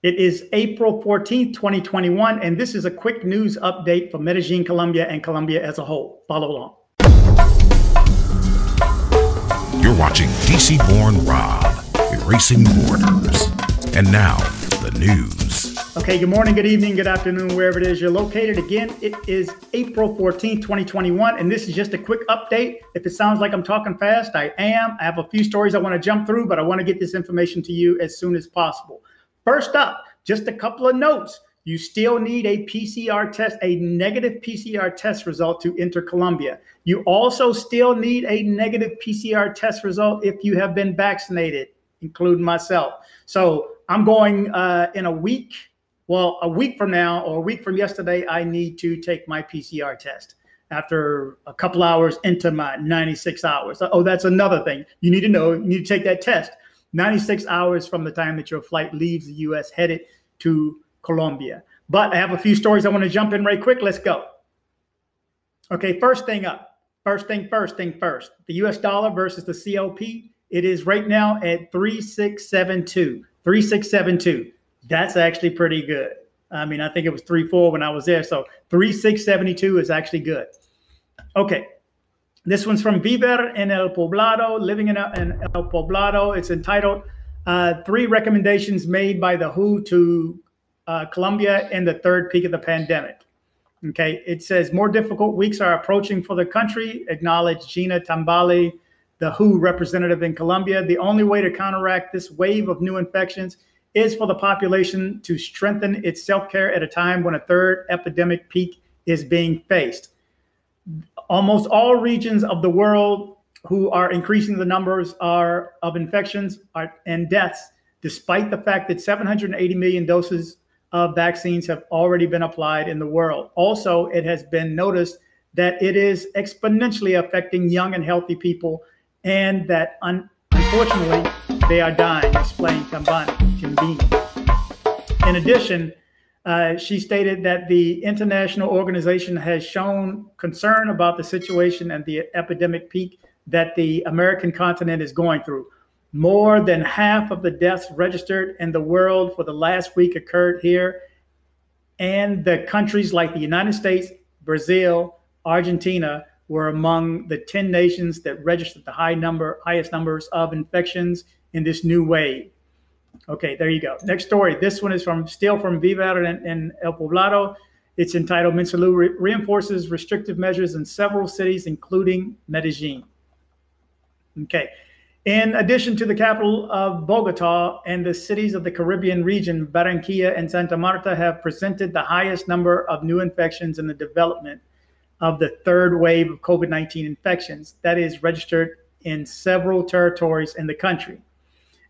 It is April 14th, 2021, and this is a quick news update for Medellin, Colombia, and Colombia as a whole. Follow along. You're watching dcbornrob, erasing borders. And now, the news. Okay, good morning, good evening, good afternoon, wherever it is you're located. Again, it is April 14th, 2021, and this is just a quick update. If it sounds like I'm talking fast, I am. I have a few stories I want to jump through, but I want to get this information to you as soon as possible. First up, just a couple of notes. You still need a PCR test, a negative PCR test result to enter Colombia. You also still need a negative PCR test result if you have been vaccinated, including myself. So I'm going in a week. Well, a week from now or a week from yesterday, I need to take my PCR test after a couple hours into my 96 hours. Oh, that's another thing you need to know. You need to take that test 96 hours from the time that your flight leaves the U.S. headed to Colombia. But I have a few stories I want to jump in right quick. Let's go. Okay, first thing up. First thing first. The U.S. dollar versus the COP. It is right now at 3672. 3672. That's actually pretty good. I mean, I think it was 3.4 when I was there. So 3672 is actually good. Okay. This one's from Viver in El Poblado, living in El Poblado. It's entitled 3 Recommendations Made by the WHO to Colombia in the Third Peak of the Pandemic. Okay, it says more difficult weeks are approaching for the country, acknowledged Gina Tambali, the WHO representative in Colombia. The only way to counteract this wave of new infections is for the population to strengthen its self-care at a time when a third epidemic peak is being faced. Almost all regions of the world who are increasing the numbers of infections and deaths, despite the fact that 780 million doses of vaccines have already been applied in the world. Also, it has been noticed that it is exponentially affecting young and healthy people, and that unfortunately, they are dying, explained Kambani. In addition, she stated that the international organization has shown concern about the situation and the epidemic peak that the American continent is going through. More than half of the deaths registered in the world for the last week occurred here, and the countries like the United States, Brazil, Argentina were among the 10 nations that registered the highest numbers of infections in this new wave. Okay, there you go. Next story. This one is still from Vivar in El Poblado. It's entitled Minsalud reinforces restrictive measures in several cities, including Medellin. Okay. In addition to the capital of Bogota and the cities of the Caribbean region, Barranquilla and Santa Marta have presented the highest number of new infections in the development of the third wave of COVID-19 infections that is registered in several territories in the country.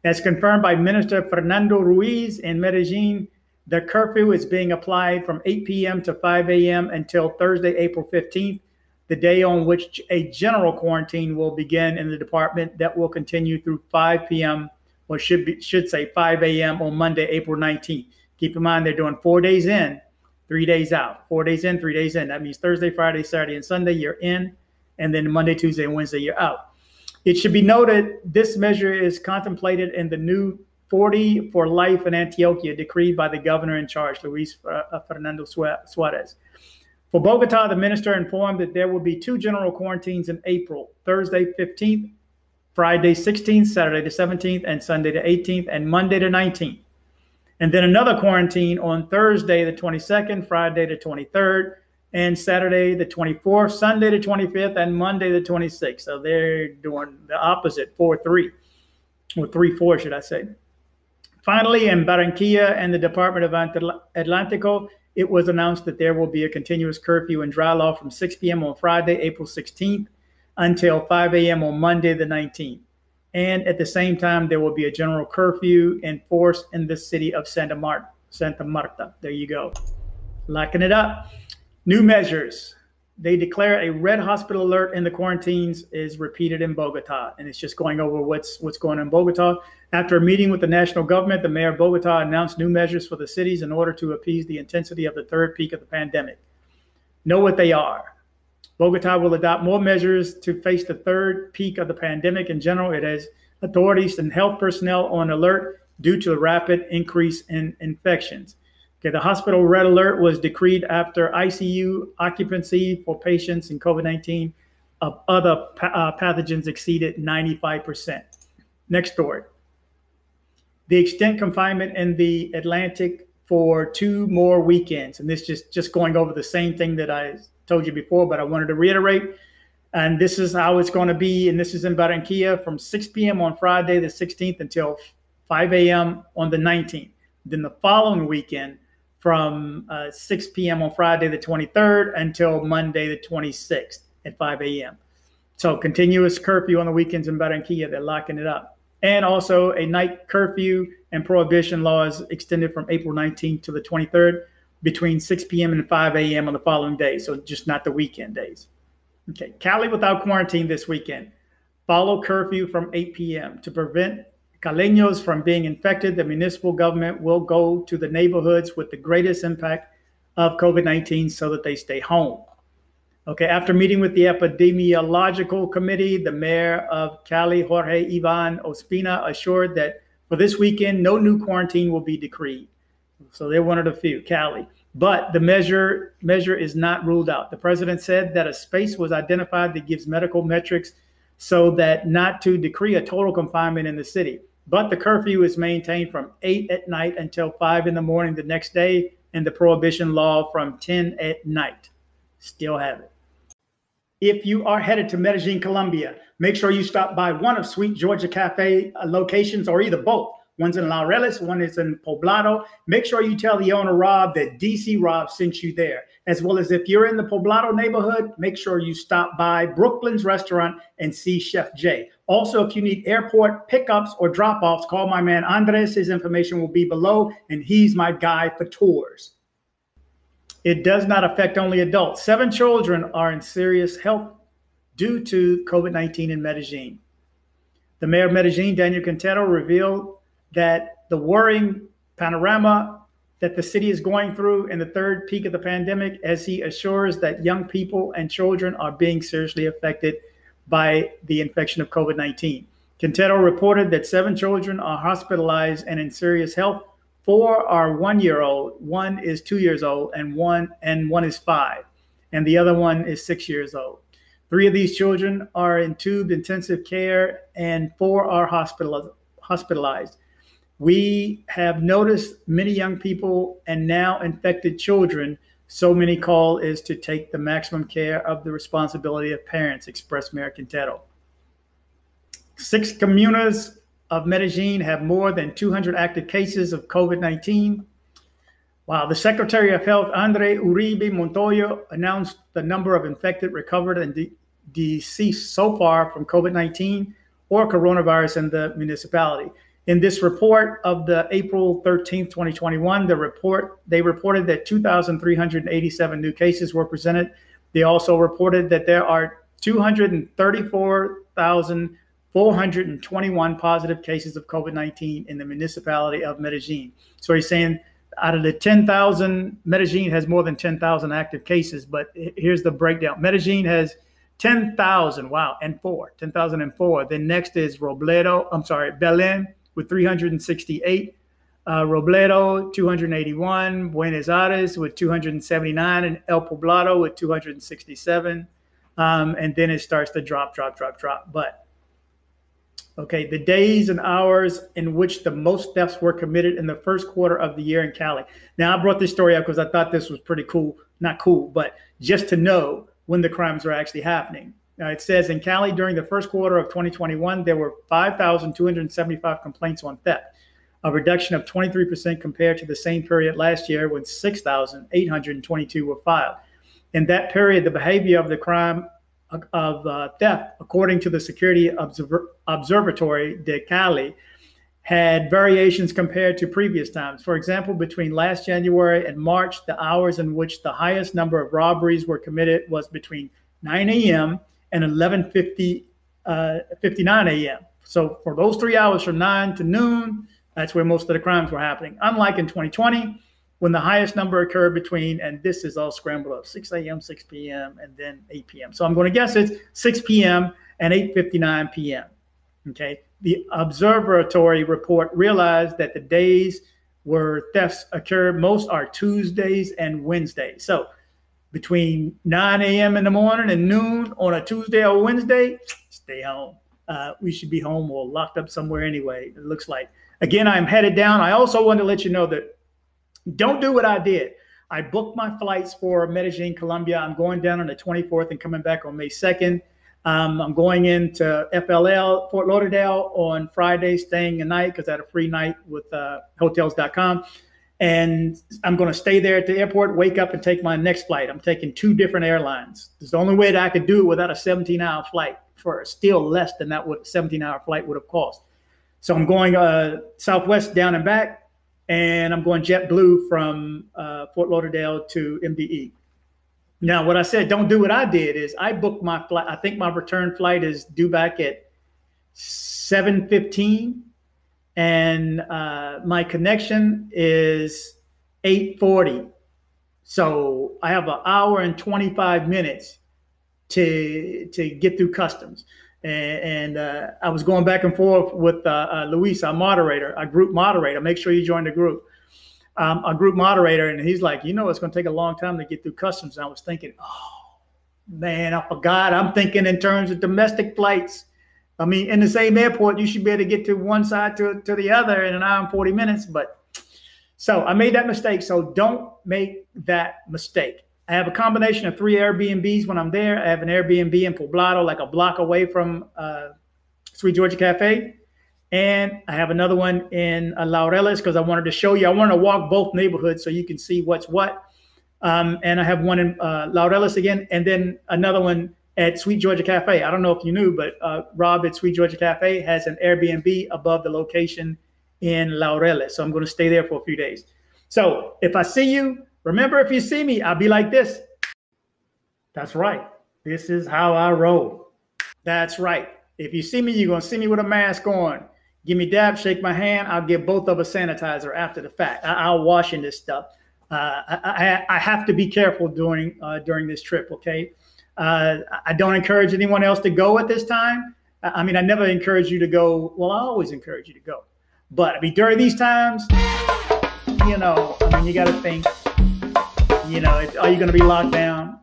As confirmed by Minister Fernando Ruiz in Medellin, the curfew is being applied from 8 p.m. to 5 a.m. until Thursday, April 15th, the day on which a general quarantine will begin in the department that will continue through 5 p.m. or should say 5 a.m. on Monday, April 19th. Keep in mind, they're doing 4 days in, 3 days out. 4 days in, 3 days in. That means Thursday, Friday, Saturday, and Sunday, you're in, and then Monday, Tuesday, and Wednesday, you're out. It should be noted, this measure is contemplated in the new 40 for life in Antioquia decreed by the governor in charge, Luis Fernando Suarez. For Bogota, the minister informed that there will be 2 general quarantines in April, Thursday 15th, Friday 16th, Saturday the 17th, and Sunday the 18th, and Monday the 19th. And then another quarantine on Thursday the 22nd, Friday the 23rd, and Saturday the 24th, Sunday the 25th, and Monday the 26th. So they're doing the opposite, 4-3, or 3-4, should I say. Finally, in Barranquilla and the Department of Atlántico, it was announced that there will be a continuous curfew and dry law from 6 p.m. on Friday, April 16th, until 5 a.m. on Monday the 19th. And at the same time, there will be a general curfew enforced in the city of Santa Marta. There you go. Locking it up. New measures. They declare a red hospital alert in the quarantines is repeated in Bogota. And it's just going over what's going on in Bogota. After a meeting with the national government, the mayor of Bogota announced new measures for the cities in order to appease the intensity of the third peak of the pandemic. Know what they are. Bogota will adopt more measures to face the third peak of the pandemic in general. It has authorities and health personnel on alert due to the rapid increase in infections. Okay, the hospital red alert was decreed after ICU occupancy for patients in COVID-19 of other pathogens exceeded 95%. Next story. The extent confinement in the Atlantic for 2 more weekends. And this just going over the same thing that I told you before, but I wanted to reiterate. And this is how it's going to be. And this is in Barranquilla from 6 p.m. on Friday the 16th until 5 a.m. on the 19th. Then the following weekend from 6 p.m. on Friday the 23rd until Monday the 26th at 5 a.m. So continuous curfew on the weekends in Barranquilla. They're locking it up. And also a night curfew and prohibition laws extended from April 19th to the 23rd between 6 p.m. and 5 a.m. on the following day. So just not the weekend days. Okay, Cali without quarantine this weekend. Follow curfew from 8 p.m. To prevent Caleños from being infected, the municipal government will go to the neighborhoods with the greatest impact of COVID-19 so that they stay home. Okay, after meeting with the epidemiological committee, the mayor of Cali, Jorge Ivan Ospina, assured that for this weekend, no new quarantine will be decreed. So they're one of the few, Cali. But the measure is not ruled out. The president said that a space was identified that gives medical metrics so that not to decree a total confinement in the city. But the curfew is maintained from 8 at night until 5 in the morning the next day, and the prohibition law from 10 at night. Still have it. If you are headed to Medellin, Colombia, make sure you stop by one of Sweet Georgia Cafe locations, or either both. One's in Laureles, one is in Poblado. Make sure you tell the owner, Rob, that DC Rob sent you there. As well as if you're in the Poblado neighborhood, make sure you stop by Brooklyn's Restaurant and see Chef Jay. Also, if you need airport pickups or drop-offs, call my man Andres. His information will be below, and he's my guy for tours. It does not affect only adults. 7 children are in serious health due to COVID-19 in Medellin. The mayor of Medellin, Daniel Quintero, revealed that the worrying panorama that the city is going through in the third peak of the pandemic, as he assures that young people and children are being seriously affected by the infection of COVID-19. Quintero reported that 7 children are hospitalized and in serious health. 4 are 1-year-old, 1 is 2 years old, and one is 5, and the other one is 6 years old. 3 of these children are in tubed intensive care, and 4 are hospitalized. We have noticed many young people and now infected children. So many call is to take the maximum care of the responsibility of parents, expressed Mayor Quintero. 6 comunas of Medellin have more than 200 active cases of COVID-19. Wow, the Secretary of Health, Andre Uribe Montoya, announced the number of infected, recovered, and deceased so far from COVID-19 or coronavirus in the municipality. In this report of the April 13th, 2021, they reported that 2,387 new cases were presented. They also reported that there are 234,421 positive cases of COVID-19 in the municipality of Medellin. So he's saying out of the 10,000, Medellin has more than 10,000 active cases, but here's the breakdown. Medellin has 10,000, wow, and 10,004. Then next is Belén with 368, Robledo 281, Buenos Aires with 279, and El Poblado with 267. And then it starts to drop. But okay, the days and hours in which the most thefts were committed in the first quarter of the year in Cali. Now, I brought this story up because I thought this was pretty cool. Not cool, but just to know when the crimes are actually happening. It says in Cali during the first quarter of 2021, there were 5,275 complaints on theft, a reduction of 23% compared to the same period last year when 6,822 were filed. In that period, the behavior of the crime of theft, according to the Security Observatory de Cali, had variations compared to previous times. For example, between last January and March, the hours in which the highest number of robberies were committed was between 9 a.m. and 11:59 a.m. So for those 3 hours from 9 to noon, that's where most of the crimes were happening. Unlike in 2020, when the highest number occurred between, and this is all scrambled up, 6 a.m., 6 p.m., and then 8 p.m. So I'm going to guess it's 6 p.m. and 8:59 p.m. Okay. the observatory report realized that the days where thefts occur most are Tuesdays and Wednesdays. So between 9 a.m. in the morning and noon on a Tuesday or Wednesday, stay home. We should be home or locked up somewhere anyway, it looks like. Again, I'm headed down. I also want to let you know that don't do what I did. I booked my flights for Medellin Colombia. I'm going down on the 24th and coming back on May 2nd. I'm going into FLL, Fort Lauderdale, on Friday, staying a night because I had a free night with hotels.com. And I'm going to stay there at the airport, wake up, and take my next flight. I'm taking 2 different airlines. It's the only way that I could do it without a 17-hour flight for still less than that what a 17-hour flight would have cost. So I'm going Southwest down and back, and I'm going JetBlue from Fort Lauderdale to MDE. Now, what I said, don't do what I did, is I booked my flight. I think my return flight is due back at 7:15. And my connection is 8:40. So I have an hour and 25 minutes to get through customs. And I was going back and forth with Luis, our moderator, our group moderator. Make sure you join the group. A group moderator, and he's like, it's going to take a long time to get through customs. And I was thinking, oh, man, I forgot. I'm thinking in terms of domestic flights. I mean, in the same airport, you should be able to get to one side to the other in an hour and 40 minutes. But so I made that mistake. So don't make that mistake. I have a combination of 3 Airbnbs when I'm there. I have an Airbnb in Poblado, like a block away from Sweet Georgia Cafe. And I have another one in Laureles because I wanted to show you. I wanted to walk both neighborhoods so you can see what's what. And I have one in Laureles again, and then another one at Sweet Georgia Cafe. I don't know if you knew, but Rob at Sweet Georgia Cafe has an Airbnb above the location in Laureles. So I'm going to stay there for a few days. So if I see you, remember, if you see me, I'll be like this. That's right. This is how I roll. That's right. If you see me, you're going to see me with a mask on. Give me dab, shake my hand. I'll give both of us sanitizer after the fact. I'll wash in this stuff. I have to be careful during this trip, okay? I don't encourage anyone else to go at this time. I mean, I never encourage you to go. Well, I always encourage you to go. But I mean, during these times, you got to think, are you going to be locked down?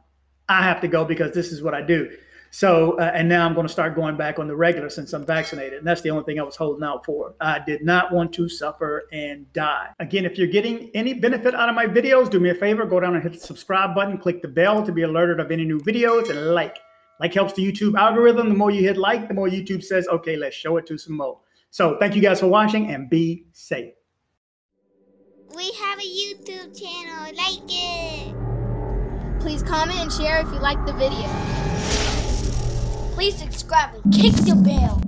I have to go because this is what I do. So, and now I'm going to start going back on the regular since I'm vaccinated. And that's the only thing I was holding out for. I did not want to suffer and die. Again, if you're getting any benefit out of my videos, do me a favor, go down and hit the subscribe button, click the bell to be alerted of any new videos, and like. Like helps the YouTube algorithm. The more you hit like, the more YouTube says, okay, let's show it to some more. So thank you guys for watching and be safe. We have a YouTube channel, like it. Please comment and share if you like the video. Please subscribe and kick the bell.